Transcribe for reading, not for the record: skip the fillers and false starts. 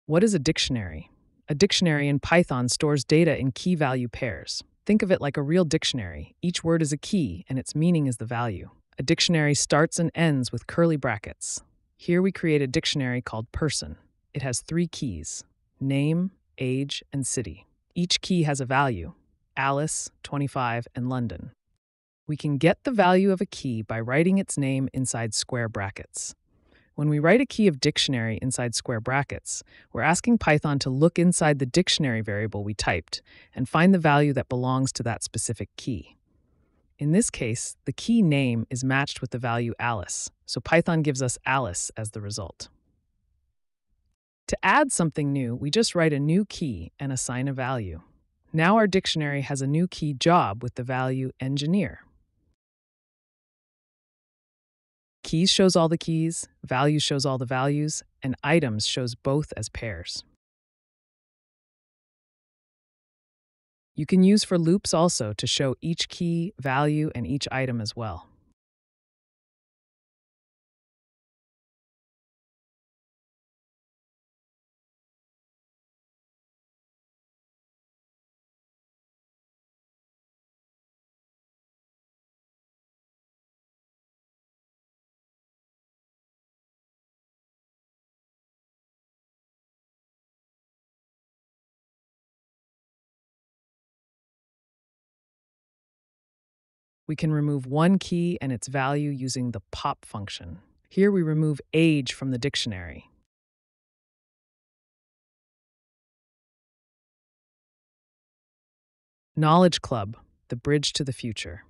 What is a dictionary? A dictionary in Python stores data in key value pairs. Think of it like a real dictionary. Each word is a key, and its meaning is the value. A dictionary starts and ends with curly brackets. Here we create a dictionary called person. It has three keys: name, age, and city. Each key has a value: Alice, 25, and London. We can get the value of a key by writing its name inside square brackets. When we write a key of dictionary inside square brackets, we're asking Python to look inside the dictionary variable we typed and find the value that belongs to that specific key. In this case, the key name is matched with the value Alice, so Python gives us Alice as the result. To add something new, we just write a new key and assign a value. Now our dictionary has a new key job with the value engineer. Keys shows all the keys, values shows all the values, and items shows both as pairs. You can use for loops also to show each key, value, and each item as well. We can remove one key and its value using the pop function. Here we remove age from the dictionary. Knowledge Club, the bridge to the future.